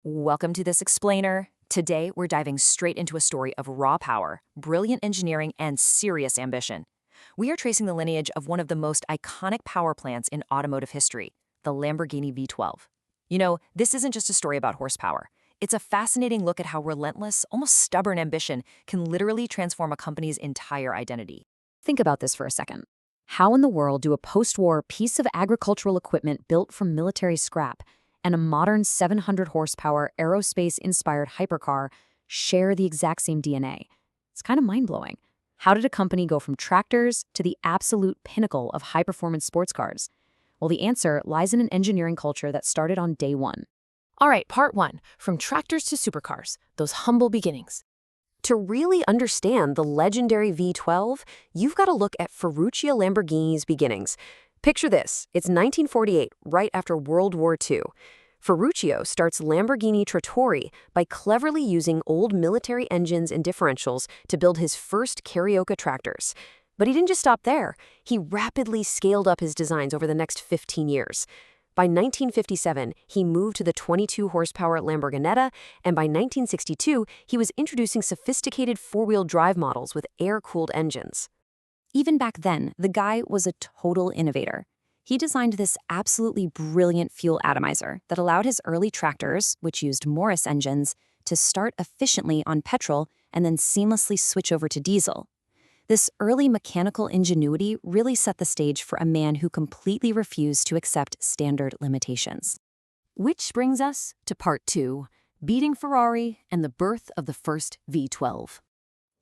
Welcome to this explainer. Today, we're diving straight into a story of raw power, brilliant engineering, and serious ambition. We are tracing the lineage of one of the most iconic power plants in automotive history, the Lamborghini V12. This isn't just a story about horsepower. It's a fascinating look at how relentless, almost stubborn ambition can literally transform a company's entire identity. Think about this for a second. How in the world do a post-war piece of agricultural equipment built from military scrap and a modern 700-horsepower aerospace-inspired hypercar share the exact same DNA? It's kind of mind-blowing. How did a company go from tractors to the absolute pinnacle of high-performance sports cars? Well, the answer lies in an engineering culture that started on day one. All right, part one, from tractors to supercars, those humble beginnings. To really understand the legendary V12, you've got to look at Ferruccio Lamborghini's beginnings. Picture this, it's 1948, right after World War II. Ferruccio starts Lamborghini Trattori by cleverly using old military engines and differentials to build his first Carioca tractors. But he didn't just stop there. He rapidly scaled up his designs over the next 15 years. By 1957, he moved to the 22-horsepower Lamborghinetta, and by 1962, he was introducing sophisticated four-wheel drive models with air-cooled engines. Even back then, the guy was a total innovator. He designed this absolutely brilliant fuel atomizer that allowed his early tractors, which used Morris engines, to start efficiently on petrol and then seamlessly switch over to diesel. This early mechanical ingenuity really set the stage for a man who completely refused to accept standard limitations. Which brings us to part two, beating Ferrari and the birth of the first V12.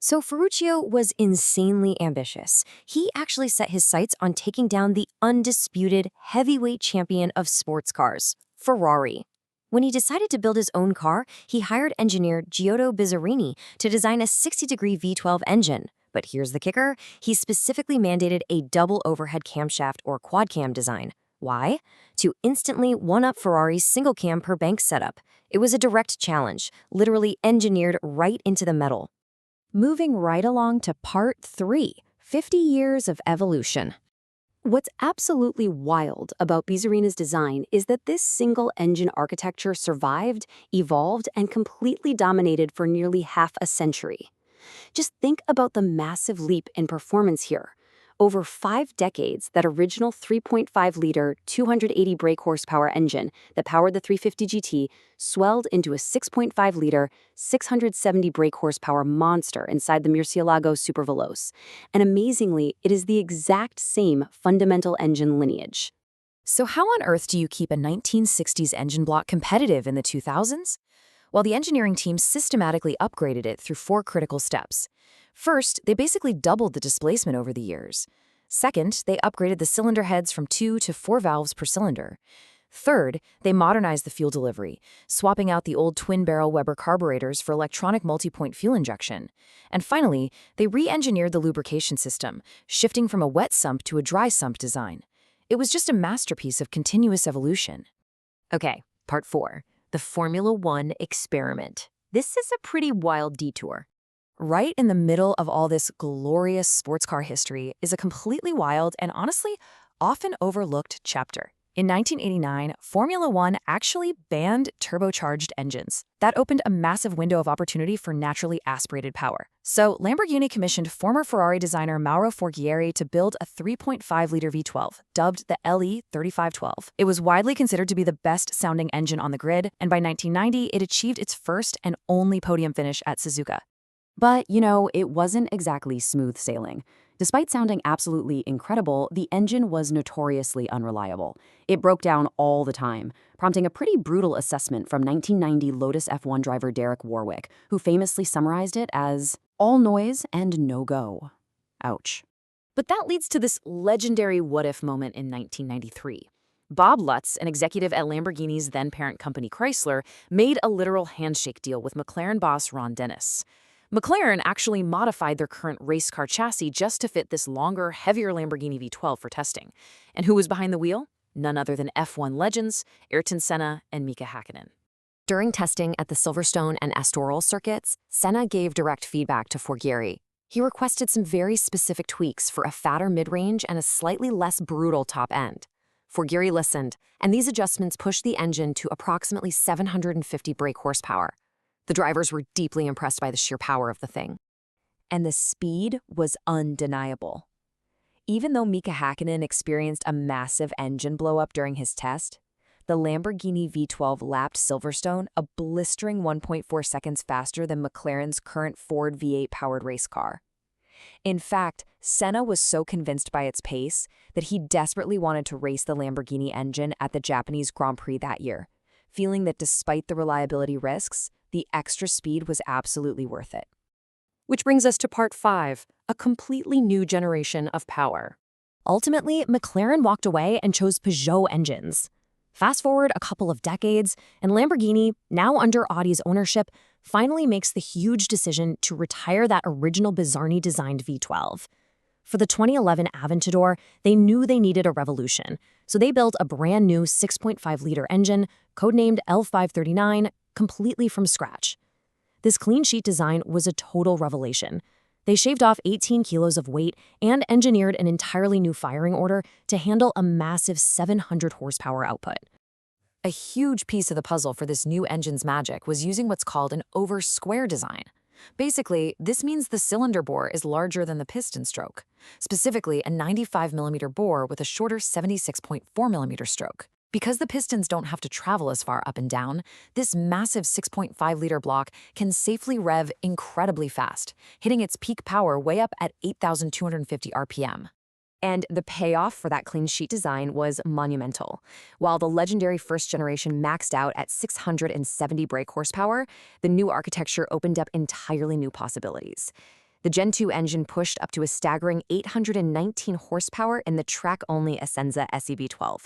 So Ferruccio was insanely ambitious. He actually set his sights on taking down the undisputed heavyweight champion of sports cars, Ferrari. When he decided to build his own car, he hired engineer Giotto Bizzarini to design a 60-degree V12 engine. But here's the kicker, he specifically mandated a double overhead camshaft or quad cam design. Why? To instantly one-up Ferrari's single cam per bank setup. It was a direct challenge, literally engineered right into the metal. Moving right along to part three, 50 years of evolution. What's absolutely wild about Bizzarini's design is that this single-engine architecture survived, evolved, and completely dominated for nearly half a century. Just think about the massive leap in performance here. Over 5 decades, that original 3.5-liter, 280 brake horsepower engine that powered the 350 GT swelled into a 6.5-liter, 670 brake horsepower monster inside the Murcielago Superveloce. And amazingly, it is the exact same fundamental engine lineage. So how on earth do you keep a 1960s engine block competitive in the 2000s? Well, the engineering team systematically upgraded it through 4 critical steps. First, they basically doubled the displacement over the years. Second, they upgraded the cylinder heads from 2 to 4 valves per cylinder. Third, they modernized the fuel delivery, swapping out the old twin-barrel Weber carburetors for electronic multi-point fuel injection. And finally, they re-engineered the lubrication system, shifting from a wet sump to a dry sump design. It was just a masterpiece of continuous evolution. Okay, part 4. The Formula One experiment. This is a pretty wild detour. Right in the middle of all this glorious sports car history is a completely wild and honestly often overlooked chapter. In 1989, Formula One actually banned turbocharged engines. That opened a massive window of opportunity for naturally aspirated power. So Lamborghini commissioned former Ferrari designer Mauro Forghieri to build a 3.5-liter V12, dubbed the LE3512. It was widely considered to be the best-sounding engine on the grid, and by 1990, it achieved its first and only podium finish at Suzuka. But, it wasn't exactly smooth sailing. Despite sounding absolutely incredible, the engine was notoriously unreliable. It broke down all the time, prompting a pretty brutal assessment from 1990 Lotus F1 driver Derek Warwick, who famously summarized it as, all noise and no go. Ouch. But that leads to this legendary what-if moment in 1993. Bob Lutz, an executive at Lamborghini's then-parent company Chrysler, made a literal handshake deal with McLaren boss Ron Dennis. McLaren actually modified their current race car chassis just to fit this longer, heavier Lamborghini V12 for testing. And who was behind the wheel? None other than F1 legends, Ayrton Senna and Mika Hakkinen. During testing at the Silverstone and Estoril circuits, Senna gave direct feedback to Forghieri. He requested some very specific tweaks for a fatter mid-range and a slightly less brutal top end. Forghieri listened, and these adjustments pushed the engine to approximately 750 brake horsepower. The drivers were deeply impressed by the sheer power of the thing. And the speed was undeniable. Even though Mika Hakkinen experienced a massive engine blow-up during his test, the Lamborghini V12 lapped Silverstone a blistering 1.4 seconds faster than McLaren's current Ford V8-powered race car. In fact, Senna was so convinced by its pace that he desperately wanted to race the Lamborghini engine at the Japanese Grand Prix that year, feeling that despite the reliability risks, the extra speed was absolutely worth it. Which brings us to part 5, a completely new generation of power. Ultimately, McLaren walked away and chose Peugeot engines. Fast forward a couple of decades, and Lamborghini, now under Audi's ownership, finally makes the huge decision to retire that original bizarrely-designed V12. For the 2011 Aventador, they knew they needed a revolution, so they built a brand new 6.5-liter engine, codenamed L539, completely from scratch. This clean-sheet design was a total revelation. They shaved off 18 kilos of weight and engineered an entirely new firing order to handle a massive 700 horsepower output. A huge piece of the puzzle for this new engine's magic was using what's called an over-square design. Basically, this means the cylinder bore is larger than the piston stroke, specifically a 95mm bore with a shorter 76.4mm stroke. Because the pistons don't have to travel as far up and down, this massive 6.5-liter block can safely rev incredibly fast, hitting its peak power way up at 8,250 RPM. And the payoff for that clean sheet design was monumental. While the legendary first generation maxed out at 670 brake horsepower, the new architecture opened up entirely new possibilities. The Gen 2 engine pushed up to a staggering 819 horsepower in the track-only Essenza SEV12,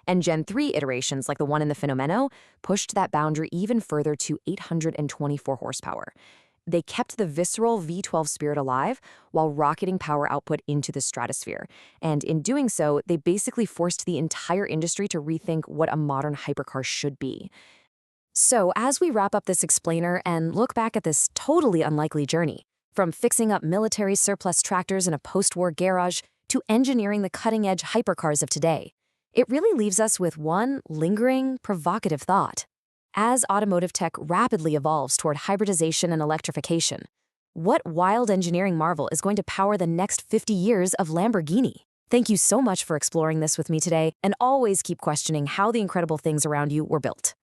and Gen 3 iterations like the one in the Fenomeno pushed that boundary even further to 824 horsepower. They kept the visceral V12 spirit alive while rocketing power output into the stratosphere, and in doing so, they basically forced the entire industry to rethink what a modern hypercar should be. So, as we wrap up this explainer and look back at this totally unlikely journey, from fixing up military surplus tractors in a post-war garage to engineering the cutting-edge hypercars of today, it really leaves us with one lingering, provocative thought. As automotive tech rapidly evolves toward hybridization and electrification, what wild engineering marvel is going to power the next 50 years of Lamborghini? Thank you so much for exploring this with me today, and always keep questioning how the incredible things around you were built.